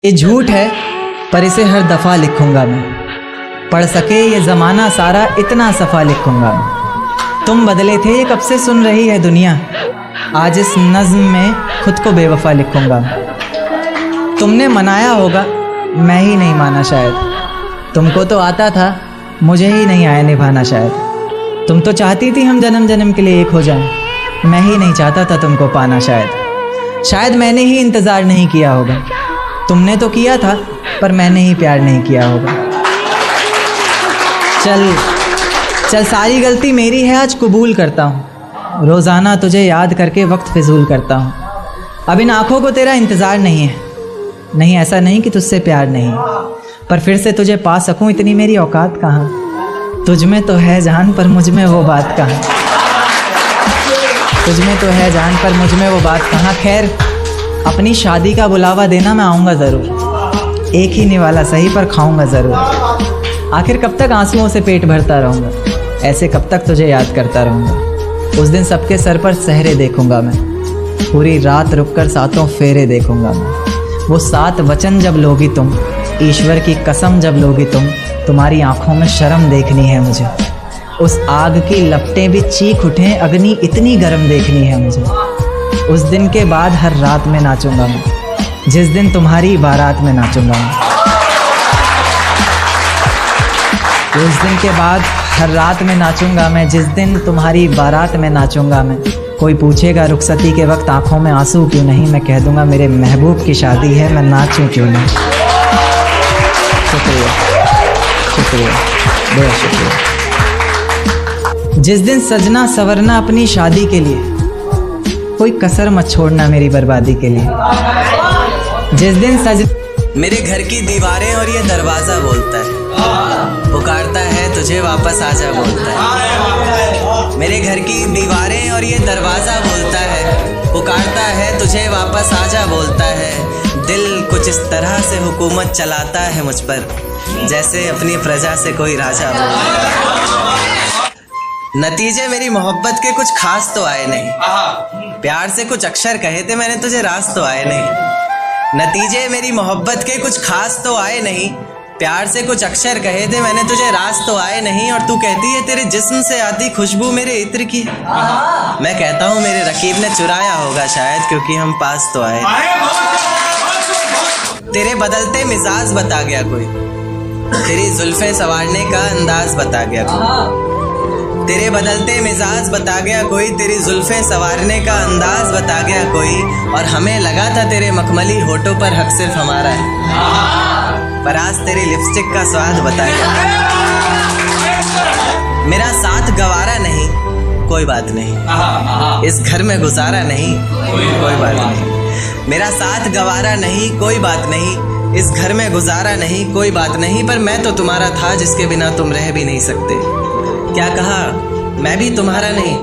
ये झूठ है पर इसे हर दफ़ा लिखूंगा मैं। पढ़ सके ये ज़माना सारा इतना सफ़ा लिखूंगा मैं। तुम बदले थे ये कब से सुन रही है दुनिया, आज इस नज़्म में खुद को बेवफा लिखूंगा मैं। तुमने मनाया होगा मैं ही नहीं माना शायद, तुमको तो आता था मुझे ही नहीं आया निभाना शायद। तुम तो चाहती थी हम जन्म जन्म के लिए एक हो जाएं, मैं ही नहीं चाहता था तुमको पाना शायद मैंने ही इंतज़ार नहीं किया होगा। तुमने तो किया था पर मैंने ही प्यार नहीं किया होगा। चल सारी गलती मेरी है, आज कबूल करता हूँ। रोज़ाना तुझे याद करके वक्त फिजूल करता हूँ। अब इन आँखों को तेरा इंतज़ार नहीं है, नहीं ऐसा नहीं कि तुझसे प्यार नहीं, पर फिर से तुझे पा सकूँ इतनी मेरी औकात कहाँ। तुझ में तो है जान पर मुझ में वो बात कहाँ। तुझ में तो है जान पर मुझ में वो बात कहाँ। खैर अपनी शादी का बुलावा देना मैं आऊँगा ज़रूर, एक ही निवाला सही पर खाऊँगा ज़रूर। आखिर कब तक आंसुओं से पेट भरता रहूँगा, ऐसे कब तक तुझे याद करता रहूँगा। उस दिन सबके सर पर सहरे देखूँगा मैं, पूरी रात रुककर सातों फेरे देखूँगा मैं। वो 7 वचन जब लोगी तुम, ईश्वर की कसम जब लोगी तुम, तुम्हारी आँखों में शर्म देखनी है मुझे। उस आग की लपटें भी चीख उठें, अग्नि इतनी गर्म देखनी है मुझे। उस दिन के बाद हर रात में नाचूंगा मैं, जिस दिन तुम्हारी बारात में नाचूंगा मैं। उस दिन के बाद हर रात में नाचूंगा मैं, जिस दिन तुम्हारी बारात में नाचूंगा मैं। कोई पूछेगा रुखसती के वक्त आंखों में आंसू क्यों नहीं, मैं कह दूंगा मेरे महबूब की शादी है, मैं नाचूं क्यों नहीं। शुक्रिया शुक्रिया बहुत शुक्रिया। जिस दिन सजना सवरना अपनी शादी के लिए, कोई कसर मत छोड़ना मेरी बर्बादी के लिए। जिस दिन मेरे घर की दीवारें और ये दरवाज़ा बोलता है, पुकारता है तुझे वापस आजा बोलता है। मेरे घर की दीवारें और ये दरवाज़ा बोलता है, पुकारता है तुझे वापस आजा बोलता है। दिल कुछ इस तरह से हुकूमत चलाता है मुझ पर, जैसे अपनी प्रजा से कोई राजा बोलता है। नतीजे मेरी मोहब्बत के कुछ खास तो आए नहीं, प्यार से कुछ अक्षर कहे थे मैंने तुझे रास तो आए नहीं। नतीजे मेरी मोहब्बत के कुछ खास तो आए नहीं, प्यार से कुछ अक्षर कहे थे मैंने तुझे रास तो आए नहीं। और तू कहती है तेरे जिस्म से आती खुशबू मेरे इत्र की, मैं कहता हूँ मेरे रकीब ने चुराया होगा शायद, क्योंकि हम पास तो आए। तेरे बदलते मिजाज बता गया कोई, तेरी जुल्फें संवारने का अंदाज बता गया कोई। तेरे बदलते मिजाज बता गया कोई, तेरी जुल्फें संवारने का अंदाज बता गया कोई। और हमें लगा था तेरे मखमली होठों पर हक सिर्फ हमारा है, पर आज तेरी लिपस्टिक का स्वाद बता गया। मेरा साथ गवारा नहीं कोई बात नहीं, इस घर में गुजारा नहीं कोई बात नहीं। मेरा साथ गवारा नहीं कोई बात नहीं, इस घर में गुजारा नहीं कोई बात नहीं। पर मैं तो तुम्हारा था जिसके बिना तुम रह भी नहीं सकते। क्या कहा मैं भी तुम्हारा नहीं,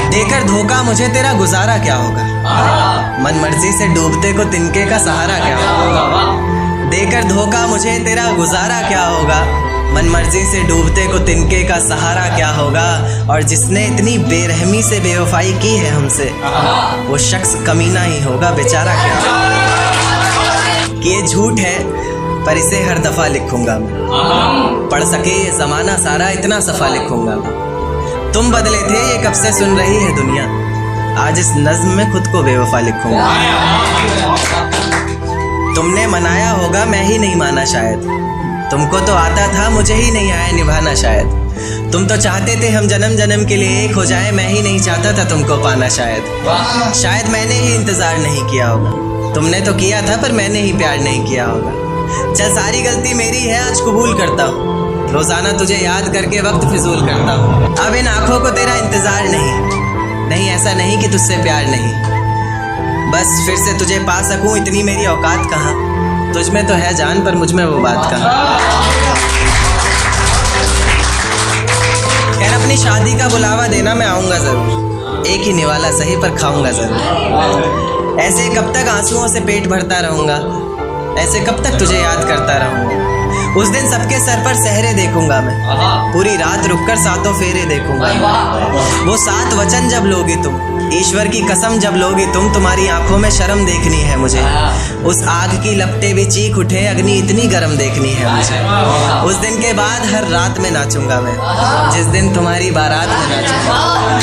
देकर धोखा मुझे तेरा गुजारा क्या होगा। मन मर्जी से डूबते को तिनके का सहारा क्या होगा। देकर धोखा मुझे तेरा गुजारा क्या होगा, मन मर्जी से डूबते को तिनके का सहारा क्या होगा। और जिसने इतनी बेरहमी से बेवफाई की है हमसे, वो शख्स कमीना ही होगा बेचारा क्या होगा। कि ये झूठ है पर इसे हर दफ़ा लिखूंगा मैं। पढ़ सके ये ज़माना सारा इतना सफ़ा लिखूंगा मैं। तुम बदले थे ये कब से सुन रही है दुनिया, आज इस नज़्म में खुद को बेवफा लिखूंगा। तुमने मनाया होगा मैं ही नहीं माना शायद, तुमको तो आता था मुझे ही नहीं आया निभाना शायद। तुम तो चाहते थे हम जन्म जन्म के लिए एक हो जाए, मैं ही नहीं चाहता था तुमको पाना शायद मैंने ही इंतज़ार नहीं किया होगा। तुमने तो किया था पर मैंने ही प्यार नहीं किया होगा। चल सारी गलती मेरी है, आज कबूल करता हूँ। रोज़ाना तुझे याद करके वक्त फिजूल करता हूँ। अब इन आँखों को तेरा इंतज़ार नहीं ऐसा नहीं कि तुझसे प्यार नहीं, बस फिर से तुझे पा सकूँ इतनी मेरी औकात कहाँ। तुझ में तो है जान पर मुझ में वो बात कहाँ। खैर अपनी शादी का बुलावा देना मैं आऊँगा ज़रूर, एक ही निवाला सही पर खाऊँगा ज़रूर। ऐसे कब तक आंसुओं से पेट भरता रहूँगा, ऐसे कब तक तुझे याद करता रहूँगा। उस दिन सबके सर पर सहरे देखूंगा मैं, पूरी रात रुककर सातों फेरे देखूंगा। वो 7 वचन जब लोगी तुम, ईश्वर की कसम जब लोगे तुम, तुम्हारी आंखों में शर्म देखनी है मुझे। उस आग की लपटें भी चीख उठे, अग्नि इतनी गर्म देखनी है मुझे। उस दिन के बाद हर रात में नाचूंगा मैं, जिस दिन तुम्हारी बारात में नाचूंगा।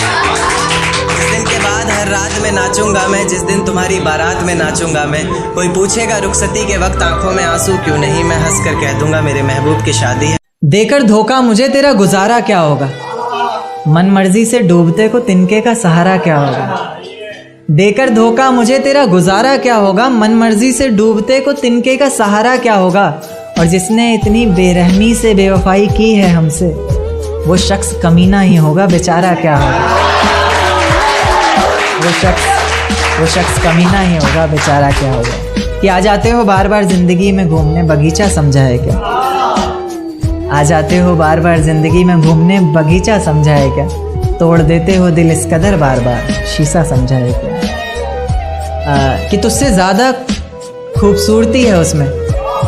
जिस दिन के बाद हर रात में नाचूंगा मैं, जिस दिन तुम्हारी बारात में नाचूंगा मैं। कोई पूछेगा रुखसती के वक्त आंखों में आंसू क्यों नहीं, मैं हंस कर कह दूंगा मेरे महबूब की शादी है। देकर धोखा मुझे तेरा गुजारा क्या होगा, मन मर्जी से डूबते को तिनके का सहारा क्या होगा। देकर धोखा मुझे तेरा गुजारा क्या होगा, मन मर्जी से डूबते को तिनके का सहारा क्या होगा। और जिसने इतनी बेरहमी से बेवफाई की है हमसे, वो शख्स कमीना ही होगा, बेचारा क्या होगा। वो शख्स कमीना ही होगा, बेचारा क्या होगा। कि आ जाते हो बार बार जिंदगी में घूमने, बगीचा समझा है क्या। आ जाते हो बार बार जिंदगी में घूमने, बगीचा समझा है क्या। तोड़ देते हो दिल इस कदर बार बार, शीशा समझा है क्या। कि तुझसे ज़्यादा खूबसूरती है उसमें,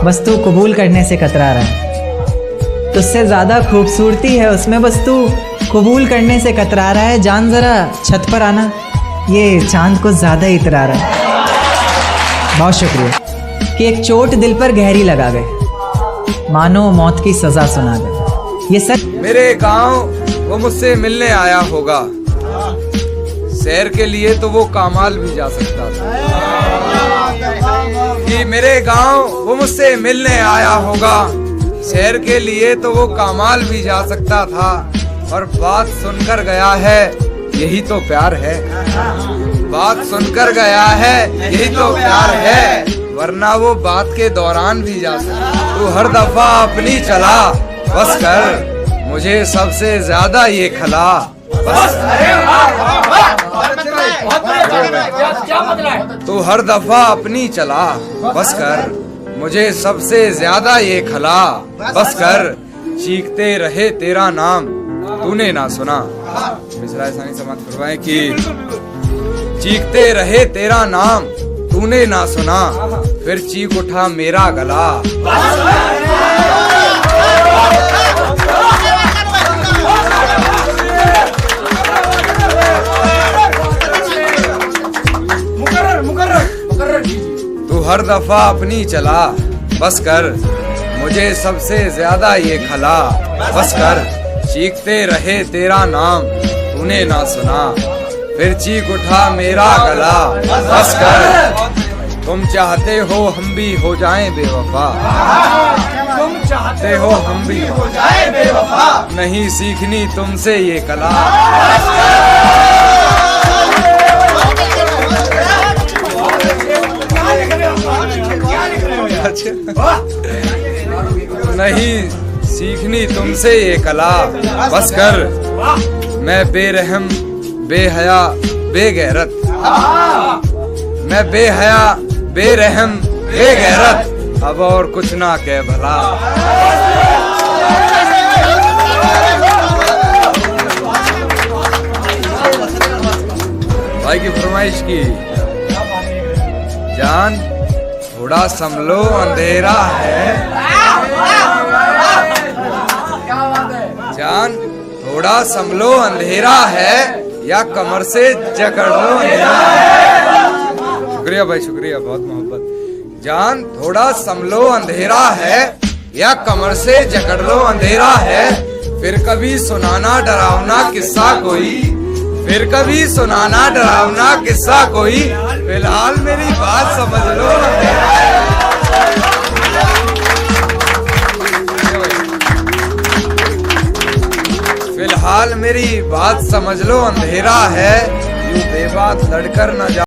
बस तू कबूल करने से कतरा रहा है। तुझसे ज़्यादा खूबसूरती है उसमें, बस तू कबूल करने से कतरा रहा है। जान ज़रा छत पर आना, ये चांद को ज़्यादा ही इतरा रहा है। बहुत शुक्रिया। कि एक चोट दिल पर गहरी लगा गए, मानो मौत की सज़ा सुना गए। ये सच। मेरे गांव वो मुझसे मिलने आया होगा, शहर के लिए तो वो कामाल भी जा सकता था। कि मेरे गांव वो मुझसे मिलने आया होगा, शहर के लिए तो वो कामाल भी जा सकता था। और बात सुनकर गया है, यही तो प्यार है। बात सुनकर गया है, यही तो प्यार है, वरना वो बात के दौरान भी जा सकता। तू हर दफा अपनी चला, बस कर मुझे सबसे ज्यादा ये खला। तू हर दफा अपनी चला, बस कर मुझे सबसे ज्यादा ये खला। बस कर चीखते रहे तेरा नाम, तूने ना सुना। मिसरा सानी समाप्त करवाएं कि चीखते रहे तेरा नाम, तूने ना सुना, फिर चीख उठा मेरा गला। तू हर दफा अपनी चला, बस कर मुझे सबसे ज्यादा ये खला। बस कर चीखते रहे तेरा नाम, तूने ना सुना, फिर चीख उठा मेरा गला। बस कर तुम चाहते हो हम भी हो जाएं बेवफा, तुम चाहते हो हम भी हो जाएं बेवफा, नहीं सीखनी तुमसे ये कला। नहीं सीखनी तुमसे ये कला। बस कर मैं बेरहम बेहया बेगैरत, मैं बेहया बेरहम बेगैरत, अब और कुछ ना कह भला। भाई की फरमाइश की, जान थोड़ा संभलो अंधेरा है, जान थोड़ा संभलो अंधेरा है, या कमर से जकड़ लो अंधेरा है। शुक्रिया भाई, शुक्रिया, बहुत मोहब्बत। जान थोड़ा संभलो अंधेरा है, या कमर से जकड़ लो अंधेरा है, फिर कभी सुनाना डरावना किस्सा कोई, फिर कभी सुनाना डरावना किस्सा कोई, फिलहाल मेरी बात समझ लो। फिलहाल मेरी बात समझ लो अंधेरा है, यूं बेबात लड़कर न जा।